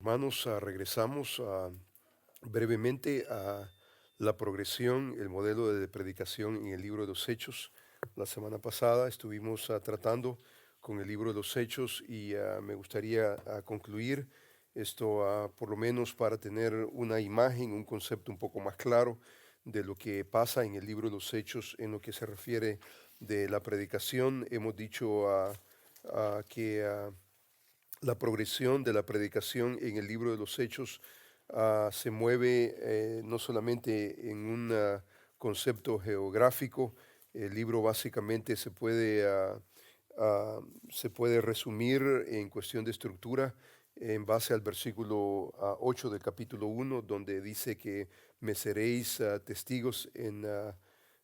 Hermanos, regresamos brevemente a la progresión, el modelo de predicación en el libro de los Hechos. La semana pasada estuvimos tratando con el libro de los Hechos y me gustaría concluir esto, por lo menos para tener una imagen, un concepto un poco más claro de lo que pasa en el libro de los Hechos en lo que se refiere de la predicación. Hemos dicho que la progresión de la predicación en el libro de los Hechos se mueve no solamente en un concepto geográfico. El libro básicamente se puede resumir en cuestión de estructura en base al versículo 8 del capítulo 1, donde dice que me seréis testigos en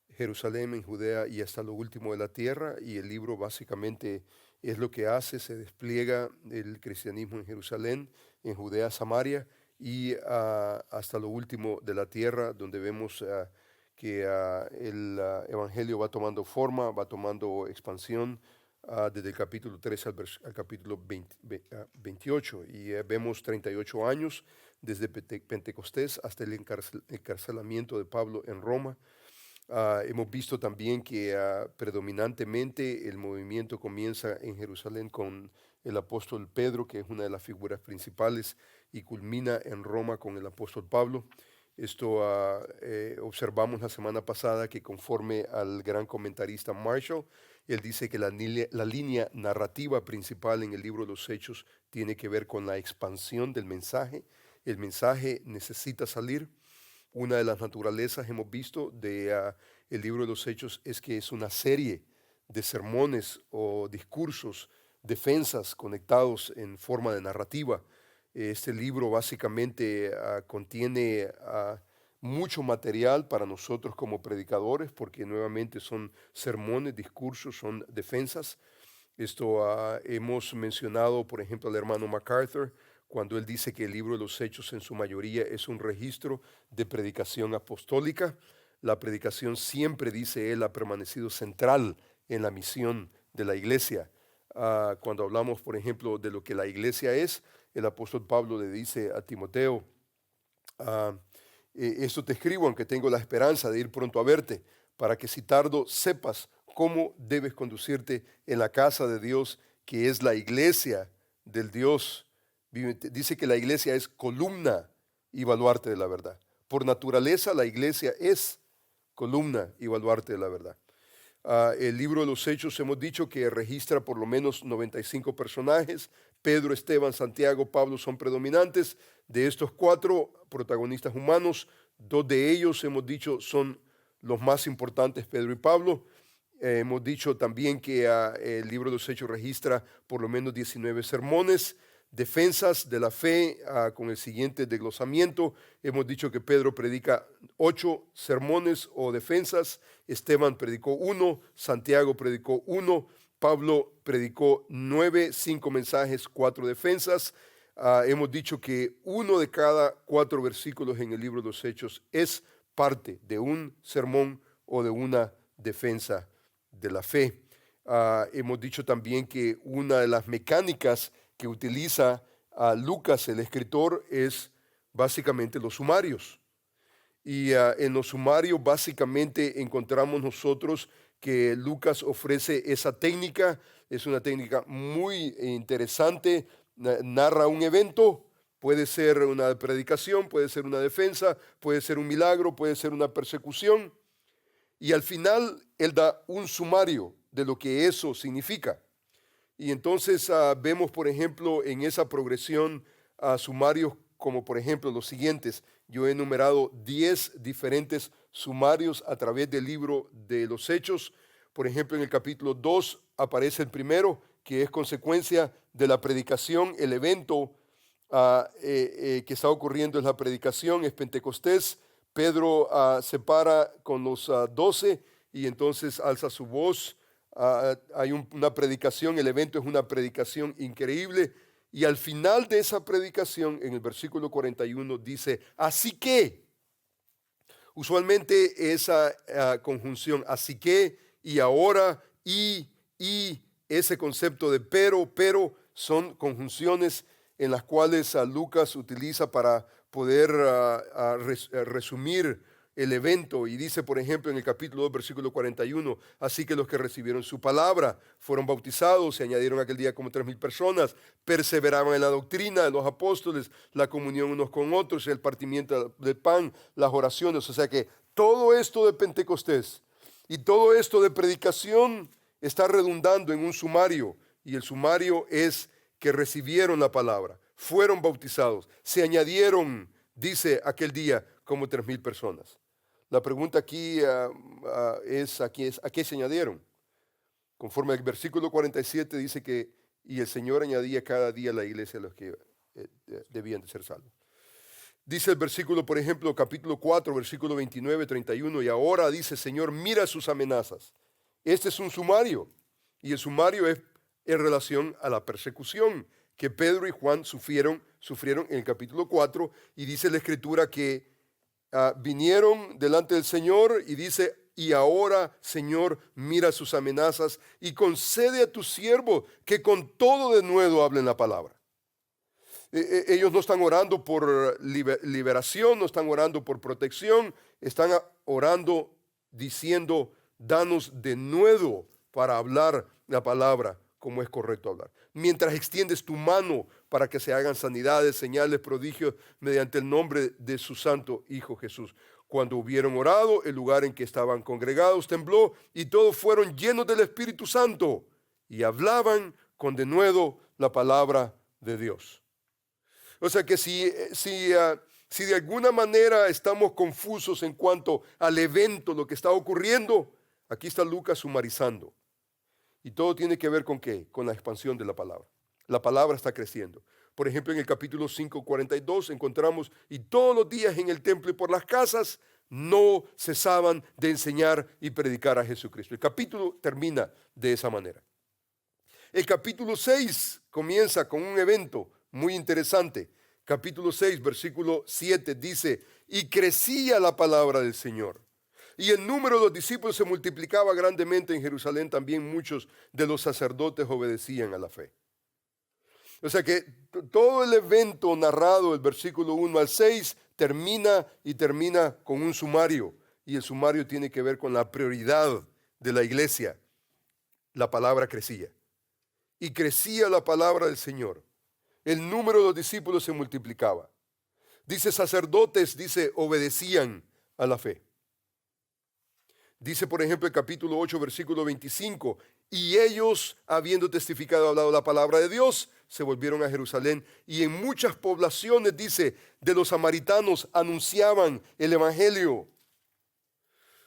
Jerusalén, en Judea y hasta lo último de la tierra. Y el libro básicamente es lo que hace: se despliega el cristianismo en Jerusalén, en Judea, Samaria y hasta lo último de la tierra, donde vemos que el evangelio va tomando forma, va tomando expansión desde el capítulo 3 al capítulo 28. Y vemos 38 años desde Pentecostés hasta el encarcelamiento de Pablo en Roma. Hemos visto también que predominantemente el movimiento comienza en Jerusalén con el apóstol Pedro, que es una de las figuras principales, y culmina en Roma con el apóstol Pablo. Esto observamos la semana pasada que, conforme al gran comentarista Marshall, él dice que la línea narrativa principal en el libro de los Hechos tiene que ver con la expansión del mensaje. El mensaje necesita salir. Una de las naturalezas, hemos visto, de el libro de los Hechos es que es una serie de sermones o discursos, defensas conectados en forma de narrativa. Este libro básicamente contiene mucho material para nosotros como predicadores, porque nuevamente son sermones, discursos, son defensas. Esto hemos mencionado, por ejemplo, al hermano MacArthur, cuando él dice que el libro de los Hechos en su mayoría es un registro de predicación apostólica. La predicación siempre, dice él, ha permanecido central en la misión de la iglesia. Cuando hablamos, por ejemplo, de lo que la iglesia es, el apóstol Pablo le dice a Timoteo: ah, esto te escribo, aunque tengo la esperanza de ir pronto a verte, para que si tardo sepas cómo debes conducirte en la casa de Dios, que es la iglesia del Dios viviente. Dice que la iglesia es columna y baluarte de la verdad. Por naturaleza, la iglesia es columna y baluarte de la verdad. El libro de los Hechos, hemos dicho que registra por lo menos 95 personajes. Pedro, Esteban, Santiago, Pablo son predominantes. De estos cuatro protagonistas humanos, dos de ellos, hemos dicho, son los más importantes, Pedro y Pablo. Hemos dicho también que el libro de los Hechos registra por lo menos 19 sermones, defensas de la fe, con el siguiente desglosamiento. Hemos dicho que Pedro predica 8 sermones o defensas, Esteban predicó 1, Santiago predicó 1, Pablo predicó 9, 5 mensajes, 4 defensas. Hemos dicho que uno de cada 4 versículos en el libro de los Hechos es parte de un sermón o de una defensa de la fe. Hemos dicho también que una de las mecánicas que utiliza Lucas, el escritor, es básicamente los sumarios. Y en los sumarios básicamente encontramos nosotros que Lucas ofrece esa técnica. Es una técnica muy interesante. Narra un evento, puede ser una predicación, puede ser una defensa, puede ser un milagro, puede ser una persecución. Y al final él da un sumario de lo que eso significa. Y entonces vemos, por ejemplo, en esa progresión sumarios como, por ejemplo, los siguientes. Yo he enumerado 10 diferentes sumarios a través del libro de los Hechos. Por ejemplo, en el capítulo 2 aparece el primero, que es consecuencia de la predicación. El evento que está ocurriendo es la predicación, es Pentecostés. Pedro se para con los 12 y entonces alza su voz. Hay una predicación, el evento es una predicación increíble. Y al final de esa predicación, en el versículo 41, dice: así que, usualmente esa conjunción, así que, y ahora, y, ese concepto de pero, son conjunciones en las cuales Lucas utiliza para poder resumir el evento, y dice, por ejemplo, en el capítulo 2, versículo 41, así que los que recibieron su palabra fueron bautizados, se añadieron aquel día como 3,000 personas, perseveraban en la doctrina de los apóstoles, la comunión unos con otros, el partimiento del pan, las oraciones. O sea que todo esto de Pentecostés y todo esto de predicación está redundando en un sumario, y el sumario es que recibieron la palabra, fueron bautizados, se añadieron, dice aquel día, como 3,000 personas. La pregunta aquí es ¿a qué se añadieron? Conforme al versículo 47 dice que y el Señor añadía cada día a la iglesia a los que debían de ser salvos. Dice el versículo, por ejemplo, capítulo 4, versículo 29, 31, y ahora dice, Señor, mira sus amenazas. Este es un sumario, y el sumario es en relación a la persecución que Pedro y Juan sufrieron en el capítulo 4, y dice la Escritura que vinieron delante del Señor y dice, y ahora, Señor, mira sus amenazas y concede a tus siervos que con todo denuedo hablen la palabra. Ellos no están orando por liberación, no están orando por protección, están orando diciendo, danos denuedo para hablar la palabra como es correcto hablar. Mientras extiendes tu mano para que se hagan sanidades, señales, prodigios, mediante el nombre de su santo Hijo Jesús. Cuando hubieron orado, el lugar en que estaban congregados tembló y todos fueron llenos del Espíritu Santo y hablaban con denuedo la palabra de Dios. O sea que si de alguna manera estamos confusos en cuanto al evento, lo que está ocurriendo, aquí está Lucas sumarizando. Y todo tiene que ver con ¿qué? Con la expansión de la palabra. La palabra está creciendo. Por ejemplo, en el capítulo 5, 42 encontramos, y todos los días en el templo y por las casas no cesaban de enseñar y predicar a Jesucristo. El capítulo termina de esa manera. El capítulo 6 comienza con un evento muy interesante. Capítulo 6, versículo 7 dice, y crecía la palabra del Señor. Y el número de los discípulos se multiplicaba grandemente en Jerusalén. También muchos de los sacerdotes obedecían a la fe. O sea que todo el evento narrado del versículo 1 al 6 termina con un sumario. Y el sumario tiene que ver con la prioridad de la iglesia. La palabra crecía. Y crecía la palabra del Señor. El número de los discípulos se multiplicaba. Dice sacerdotes, dice obedecían a la fe. Dice, por ejemplo, el capítulo 8, versículo 25, y ellos, habiendo testificado, hablado la palabra de Dios, se volvieron a Jerusalén, y en muchas poblaciones, dice, de los samaritanos anunciaban el evangelio.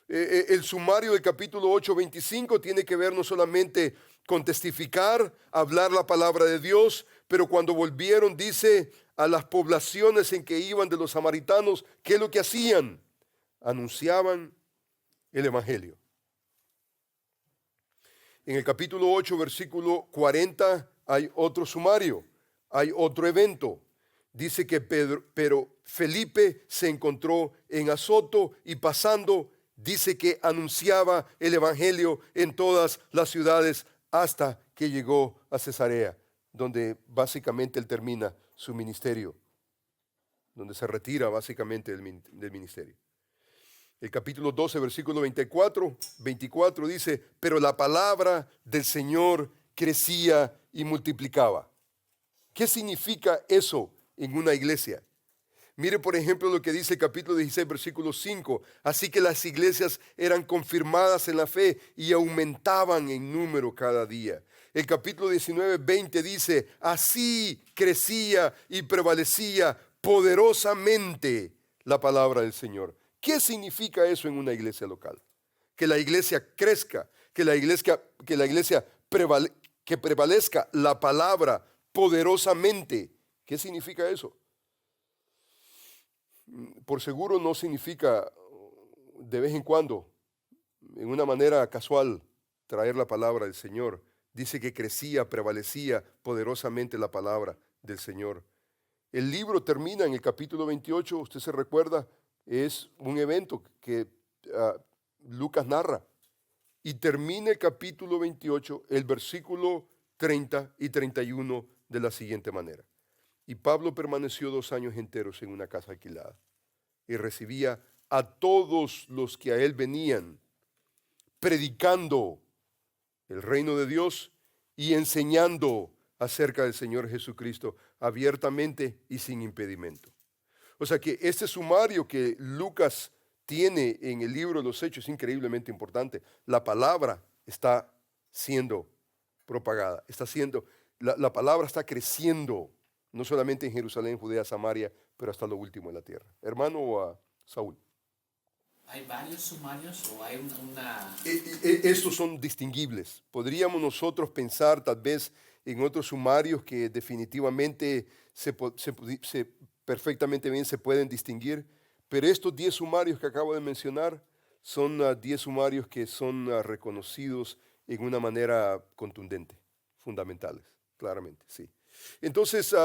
El sumario del capítulo 8, 25 tiene que ver no solamente con testificar, hablar la palabra de Dios, pero cuando volvieron, dice, a las poblaciones en que iban de los samaritanos, ¿qué es lo que hacían? Anunciaban el evangelio. En el capítulo 8, versículo 40, hay otro sumario, hay otro evento. Dice que pero Felipe se encontró en Azoto y pasando, dice que anunciaba el evangelio en todas las ciudades hasta que llegó a Cesarea, donde básicamente él termina su ministerio, donde se retira básicamente del ministerio. El capítulo 12, versículo 24 dice, pero la palabra del Señor crecía y multiplicaba. ¿Qué significa eso en una iglesia? Mire, por ejemplo, lo que dice el capítulo 16, versículo 5. Así que las iglesias eran confirmadas en la fe y aumentaban en número cada día. El capítulo 19, 20 dice, así crecía y prevalecía poderosamente la palabra del Señor. ¿Qué significa eso en una iglesia local? Que la iglesia crezca, que prevalezca la palabra poderosamente. ¿Qué significa eso? Por seguro no significa de vez en cuando, en una manera casual, traer la palabra del Señor. Dice que crecía, prevalecía poderosamente la palabra del Señor. El libro termina en el capítulo 28, usted se recuerda, es un evento que Lucas narra. Y termina el capítulo 28, el versículo 30 y 31 de la siguiente manera. Y Pablo permaneció 2 años enteros en una casa alquilada y recibía a todos los que a él venían, predicando el reino de Dios y enseñando acerca del Señor Jesucristo abiertamente y sin impedimento. O sea que este sumario que Lucas tiene en el libro de los Hechos es increíblemente importante. La palabra está siendo propagada, la palabra está creciendo, no solamente en Jerusalén, Judea, Samaria, pero hasta lo último de la tierra. Hermano Saúl. ¿Hay varios sumarios o hay una... Estos son distinguibles. Podríamos nosotros pensar tal vez en otros sumarios que definitivamente perfectamente bien se pueden distinguir, pero estos 10 sumarios que acabo de mencionar son 10 sumarios que son reconocidos en una manera contundente, fundamentales, claramente, sí. Entonces,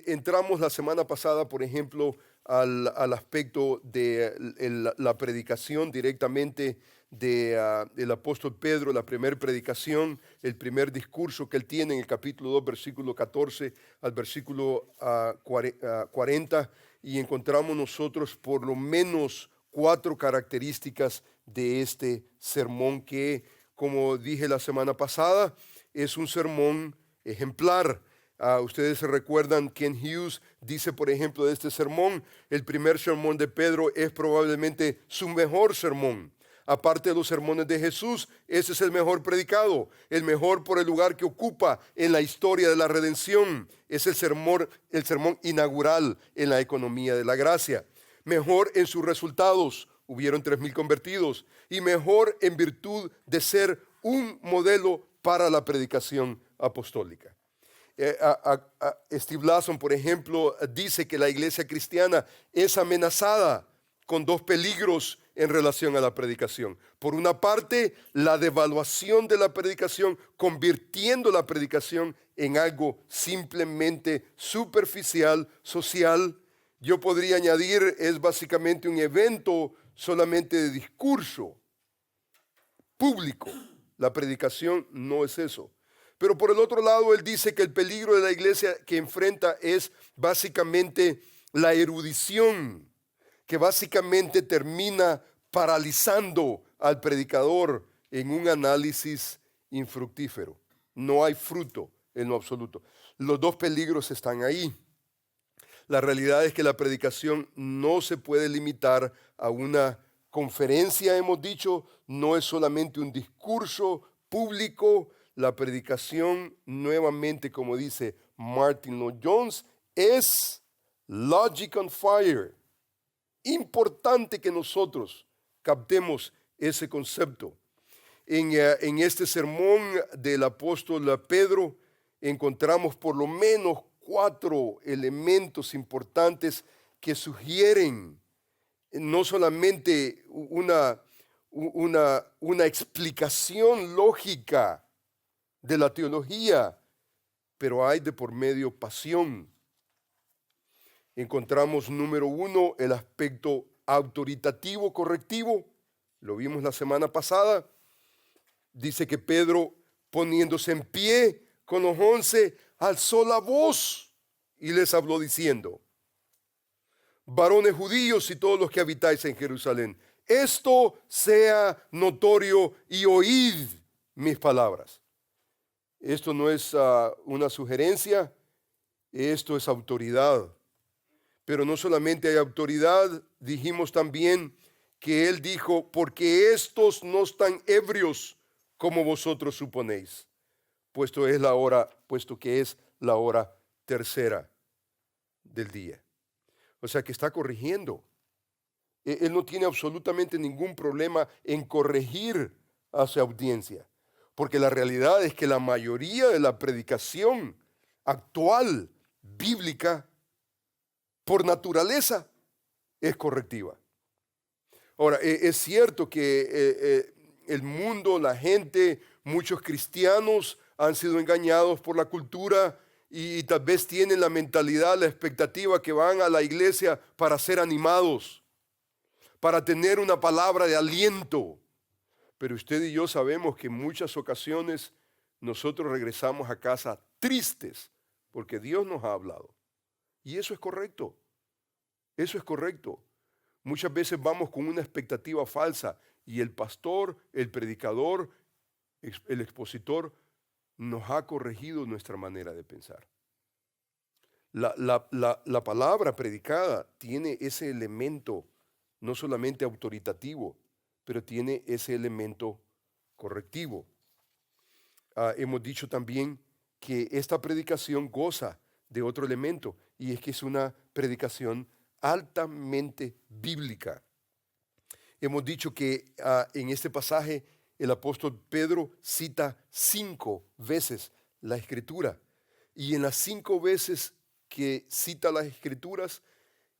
entramos la semana pasada, por ejemplo, al aspecto de la predicación directamente del apóstol Pedro, la primera predicación, el primer discurso que él tiene en el capítulo 2, versículo 14 al versículo 40, y encontramos nosotros por lo menos 4 características de este sermón que, como dije la semana pasada, es un sermón ejemplar. Ustedes se recuerdan, Ken Hughes dice, por ejemplo, de este sermón, el primer sermón de Pedro es probablemente su mejor sermón. Aparte de los sermones de Jesús, ese es el mejor predicado, el mejor por el lugar que ocupa en la historia de la redención. Es el sermón inaugural en la economía de la gracia. Mejor en sus resultados, hubieron 3,000 convertidos, y mejor en virtud de ser un modelo para la predicación apostólica. Steve Lawson, por ejemplo, dice que la iglesia cristiana es amenazada con 2 peligros en relación a la predicación. Por una parte, la devaluación de la predicación, convirtiendo la predicación en algo simplemente superficial, social. Yo podría añadir, es básicamente un evento solamente de discurso público. La predicación no es eso. Pero por el otro lado, él dice que el peligro de la iglesia que enfrenta es básicamente la erudición, que básicamente termina paralizando al predicador en un análisis infructífero. No hay fruto en lo absoluto. Los 2 peligros están ahí. La realidad es que la predicación no se puede limitar a una conferencia, hemos dicho, no es solamente un discurso público. La predicación, nuevamente, como dice Martin Lloyd-Jones, es logic on fire. Importante que nosotros captemos ese concepto. En este sermón del apóstol Pedro encontramos por lo menos 4 elementos importantes que sugieren no solamente una explicación lógica de la teología, pero hay de por medio pasión. Encontramos, número 1, el aspecto autoritativo correctivo. Lo vimos la semana pasada. Dice que Pedro, poniéndose en pie con los 11, alzó la voz y les habló diciendo: varones judíos y todos los que habitáis en Jerusalén, esto sea notorio y oíd mis palabras. Esto no es una sugerencia, esto es autoridad. Pero no solamente hay autoridad, dijimos también que él dijo, porque estos no están ebrios como vosotros suponéis, puesto que es la hora tercera del día. O sea que está corrigiendo. Él no tiene absolutamente ningún problema en corregir a su audiencia, porque la realidad es que la mayoría de la predicación actual, bíblica, por naturaleza, es correctiva. Ahora, es cierto que el mundo, la gente, muchos cristianos han sido engañados por la cultura y tal vez tienen la mentalidad, la expectativa que van a la iglesia para ser animados, para tener una palabra de aliento. Pero usted y yo sabemos que en muchas ocasiones nosotros regresamos a casa tristes porque Dios nos ha hablado. Y eso es correcto. Eso es correcto. Muchas veces vamos con una expectativa falsa y el pastor, el predicador, el expositor nos ha corregido nuestra manera de pensar. La palabra predicada tiene ese elemento no solamente autoritativo, pero tiene ese elemento correctivo. Hemos dicho también que esta predicación goza de otro elemento, y es que es una predicación altamente bíblica. Hemos dicho que en este pasaje el apóstol Pedro cita 5 veces la Escritura, y en las 5 veces que cita las Escrituras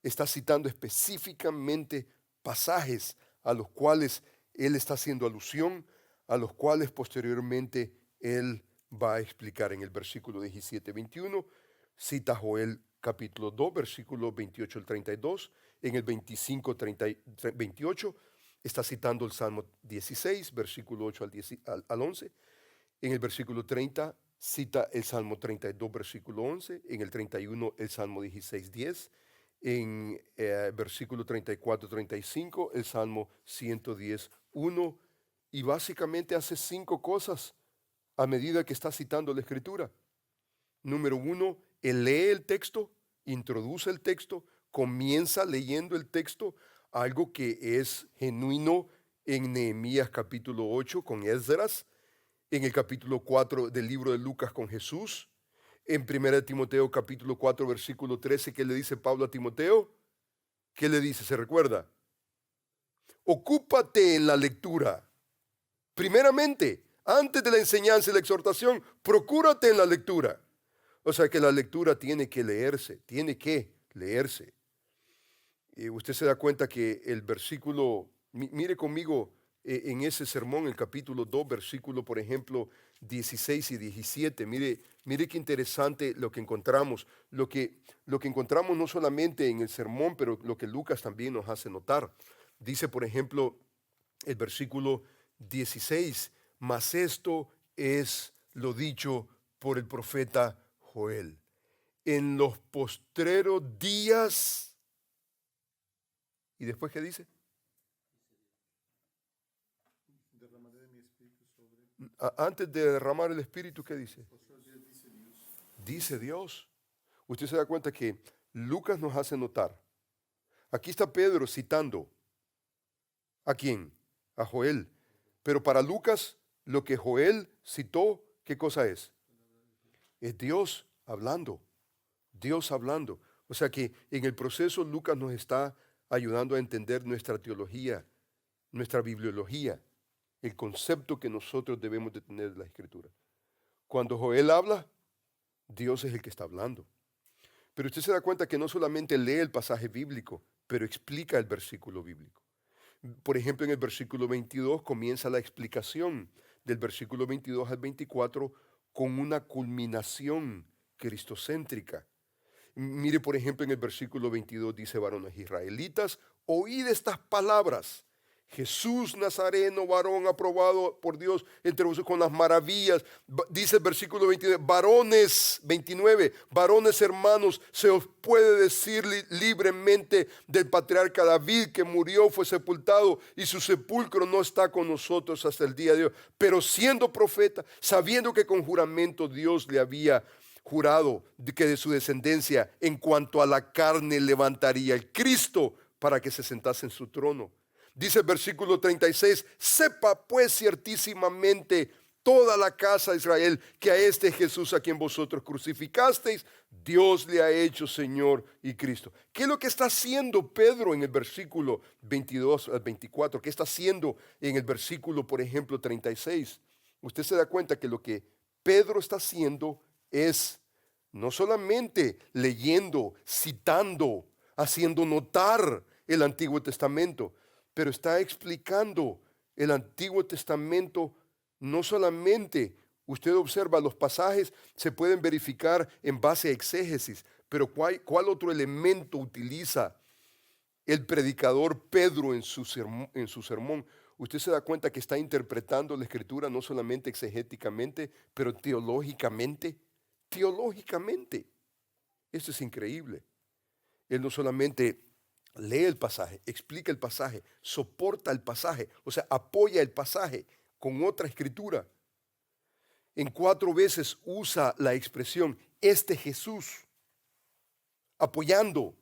está citando específicamente pasajes a los cuales él está haciendo alusión, a los cuales posteriormente él va a explicar. En el versículo 17-21 cita Joel capítulo 2, versículos 28 al 32. En el 25-28 está citando el Salmo 16, versículo 8 al 11. En el versículo 30 cita el Salmo 32, versículo 11. En el 31 el Salmo 16, 10. En versículo 34-35 el Salmo 110, 1. Y básicamente hace 5 cosas a medida que está citando la Escritura. Número 1, él lee el texto, introduce el texto, comienza leyendo el texto, algo que es genuino en Nehemías capítulo 8 con Esdras, en el capítulo 4 del libro de Lucas con Jesús, en 1 Timoteo capítulo 4 versículo 13, ¿qué le dice Pablo a Timoteo? ¿Qué le dice? ¿Se recuerda? Ocúpate en la lectura. Primeramente, antes de la enseñanza y la exhortación, procúrate en la lectura. O sea que la lectura tiene que leerse. Y usted se da cuenta que el versículo, mire conmigo en ese sermón, el capítulo 2, versículo, por ejemplo, 16 y 17. Mire qué interesante lo que encontramos. Lo que encontramos no solamente en el sermón, pero lo que Lucas también nos hace notar. Dice, por ejemplo, el versículo 16, mas esto es lo dicho por el profeta Joel. En los postreros días, ¿y después qué dice? Derramaré de mi espíritu sobre. Antes de derramar el espíritu, ¿qué dice? Dice Dios. Usted se da cuenta que Lucas nos hace notar. Aquí está Pedro citando. ¿A quién? A Joel. Pero para Lucas, lo que Joel citó, ¿qué cosa es? Es Dios hablando. Dios hablando. O sea que en el proceso Lucas nos está ayudando a entender nuestra teología, nuestra bibliología, el concepto que nosotros debemos de tener de la Escritura. Cuando Joel habla, Dios es el que está hablando. Pero usted se da cuenta que no solamente lee el pasaje bíblico, pero explica el versículo bíblico. Por ejemplo, en el versículo 22 comienza la explicación del versículo 22 al 24 con una culminación cristocéntrica. Mire, por ejemplo, en el versículo 22 dice, varones israelitas, oíd estas palabras. Jesús Nazareno, varón aprobado por Dios entre vosotros con las maravillas. Dice el versículo 29, varones hermanos, se os puede decir libremente del patriarca David que murió, fue sepultado y su sepulcro no está con nosotros hasta el día de hoy. Pero siendo profeta, sabiendo que con juramento Dios le había jurado que de su descendencia en cuanto a la carne levantaría el Cristo para que se sentase en su trono. Dice el versículo 36, sepa pues ciertísimamente toda la casa de Israel que a este Jesús a quien vosotros crucificasteis, Dios le ha hecho Señor y Cristo. ¿Qué es lo que está haciendo Pedro en el versículo 22 al 24? ¿Qué está haciendo en el versículo, por ejemplo, 36? Usted se da cuenta que lo que Pedro está haciendo es no solamente leyendo, citando, haciendo notar el Antiguo Testamento, pero está explicando el Antiguo Testamento. No solamente, usted observa, los pasajes se pueden verificar en base a exégesis, pero ¿cuál otro elemento utiliza el predicador Pedro en su sermón? Usted se da cuenta que está interpretando la Escritura no solamente exegéticamente, pero teológicamente. Teológicamente. Esto es increíble. Él no solamente lee el pasaje, explica el pasaje, soporta el pasaje, o sea, apoya el pasaje con otra escritura. En 4 veces usa la expresión este Jesús, apoyando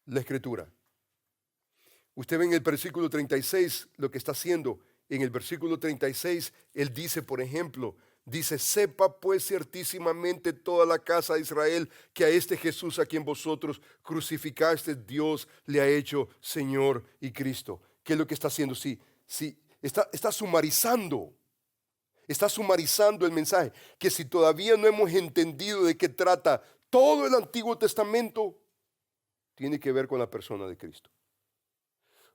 la escritura. Usted ve en el versículo 36 lo que está haciendo. En el versículo 36, él dice, por ejemplo, dice, sepa pues ciertísimamente toda la casa de Israel que a este Jesús a quien vosotros crucificaste, Dios le ha hecho Señor y Cristo. ¿Qué es lo que está haciendo? Sí, está sumarizando. Está sumarizando el mensaje. Que si todavía no hemos entendido de qué trata todo el Antiguo Testamento, tiene que ver con la persona de Cristo.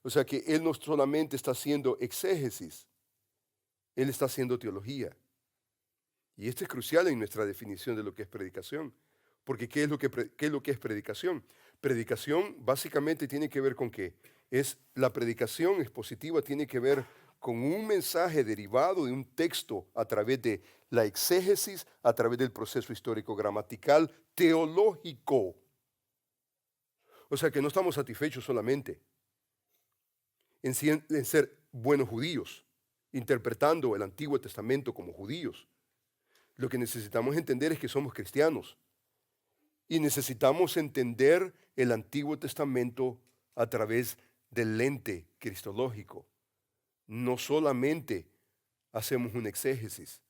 O sea que Él no solamente está haciendo exégesis, Él está haciendo teología. Y esto es crucial en nuestra definición de lo que es predicación. Porque ¿qué es lo que es predicación? Predicación básicamente tiene que ver con qué. La predicación expositiva tiene que ver con un mensaje derivado de un texto a través de la exégesis, a través del proceso histórico gramatical, teológico. O sea que no estamos satisfechos solamente en ser buenos judíos, interpretando el Antiguo Testamento como judíos. Lo que necesitamos entender es que somos cristianos y necesitamos entender el Antiguo Testamento a través del lente cristológico. No solamente hacemos un exégesis,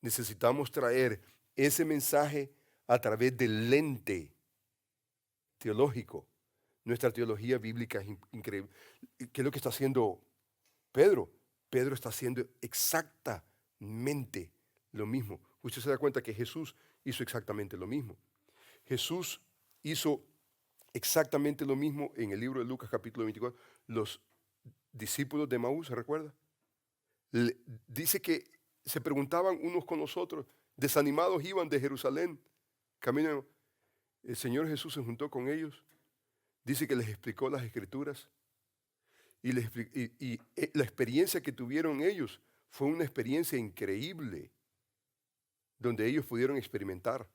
necesitamos traer ese mensaje a través del lente teológico. Nuestra teología bíblica es increíble. ¿Qué es lo que está haciendo Pedro? Pedro está haciendo exactamente lo mismo. Usted se da cuenta que Jesús hizo exactamente lo mismo. Jesús hizo exactamente lo mismo en el libro de Lucas capítulo 24. Los discípulos de Maús, ¿se recuerda? Dice que se preguntaban unos con los otros, desanimados iban de Jerusalén, camino. El Señor Jesús se juntó con ellos. Dice que les explicó las escrituras y la experiencia que tuvieron ellos fue una experiencia increíble, donde ellos pudieron experimentar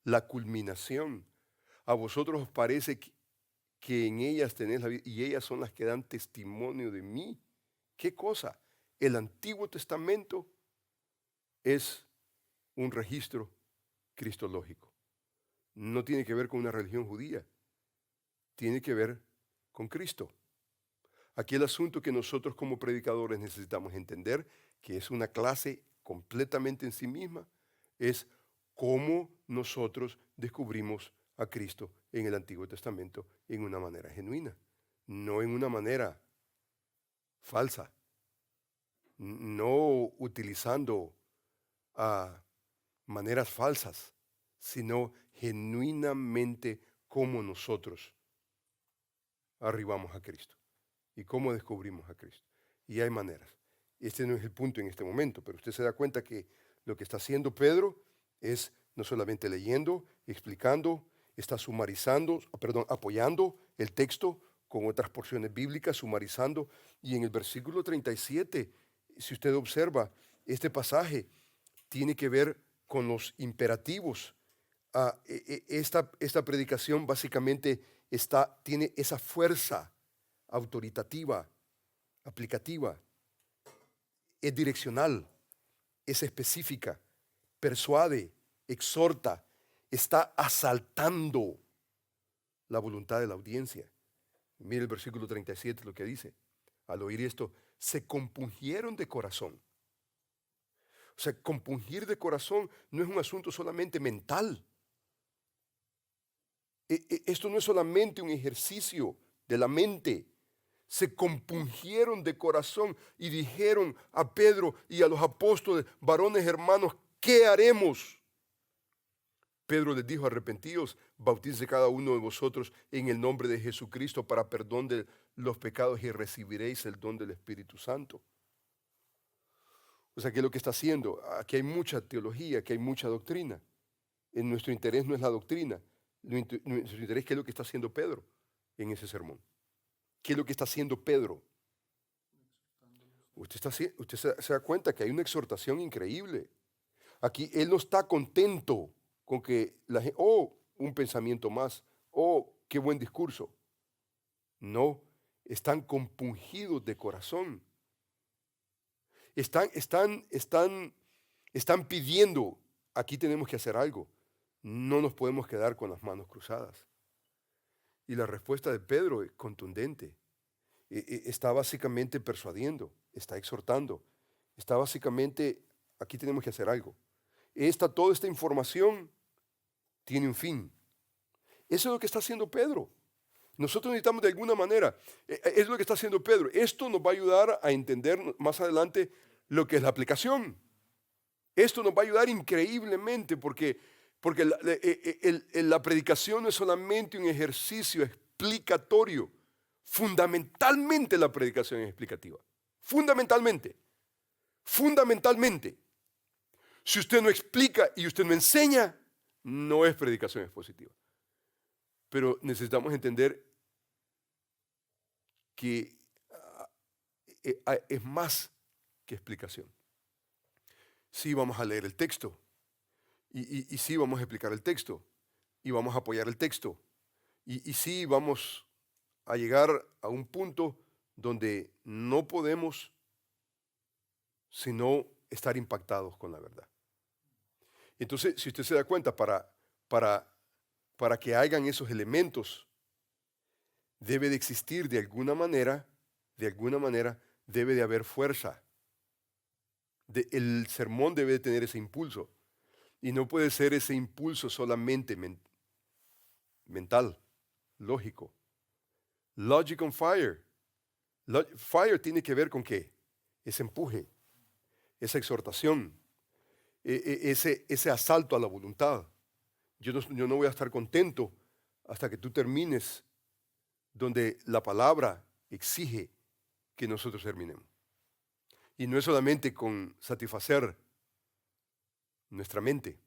la culminación. A vosotros os parece que en ellas tenéis la vida y ellas son las que dan testimonio de mí. ¿Qué cosa? El Antiguo Testamento es un registro cristológico. No tiene que ver con una religión judía. Tiene que ver con Cristo. Aquí el asunto que nosotros como predicadores necesitamos entender, que es una clase completamente en sí misma, es cómo nosotros descubrimos a Cristo en el Antiguo Testamento en una manera genuina, no en una manera falsa, no utilizando maneras falsas, sino genuinamente cómo nosotros arribamos a Cristo y cómo descubrimos a Cristo. Y hay maneras. Este no es el punto en este momento, pero usted se da cuenta que lo que está haciendo Pedro es no solamente leyendo, explicando, está apoyando el texto con otras porciones bíblicas, sumarizando. Y en el versículo 37, si usted observa, este pasaje tiene que ver con los imperativos. Esta predicación básicamente tiene esa fuerza autoritativa, aplicativa, es direccional, es específica, persuade, exhorta, está asaltando la voluntad de la audiencia. Mire el versículo 37 lo que dice. Al oír esto, se compungieron de corazón. O sea, compungir de corazón no es un asunto solamente mental. Esto no es solamente un ejercicio de la mente. Se compungieron de corazón y dijeron a Pedro y a los apóstoles, varones hermanos, ¿qué haremos? Pedro les dijo, arrepentíos, bautícese cada uno de vosotros en el nombre de Jesucristo para perdón de los pecados y recibiréis el don del Espíritu Santo. O sea, ¿qué es lo que está haciendo? Aquí hay mucha teología, aquí hay mucha doctrina. En nuestro interés no es la doctrina, nuestro interés, ¿qué es lo que está haciendo Pedro en ese sermón? ¿Qué es lo que está haciendo Pedro? Usted se da cuenta que hay una exhortación increíble. Aquí él no está contento con que un pensamiento más. Oh, qué buen discurso. No, están compungidos de corazón. Están pidiendo, aquí tenemos que hacer algo. No nos podemos quedar con las manos cruzadas. Y la respuesta de Pedro es contundente. Está básicamente persuadiendo, está exhortando. Está básicamente, aquí tenemos que hacer algo. Toda esta información tiene un fin. Eso es lo que está haciendo Pedro. Nosotros necesitamos de alguna manera, es lo que está haciendo Pedro. Esto nos va a ayudar a entender más adelante lo que es la aplicación. Esto nos va a ayudar increíblemente porque la predicación no es solamente un ejercicio explicatorio. Fundamentalmente la predicación es explicativa. Fundamentalmente. Si usted no explica y usted no enseña, no es predicación expositiva. Pero necesitamos entender que es más que explicación. Sí vamos a leer el texto y sí vamos a explicar el texto y vamos a apoyar el texto y sí vamos a llegar a un punto donde no podemos sino estar impactados con la verdad. Entonces, si usted se da cuenta, para que hagan esos elementos, debe de existir de alguna manera, debe de haber fuerza. El sermón debe de tener ese impulso. Y no puede ser ese impulso solamente mental, lógico. Logic on fire. Fire tiene que ver con ¿qué? Ese empuje, esa exhortación, ese asalto a la voluntad. Yo no voy a estar contento hasta que tú termines donde la palabra exige que nosotros terminemos. Y no es solamente con satisfacer nuestra mente,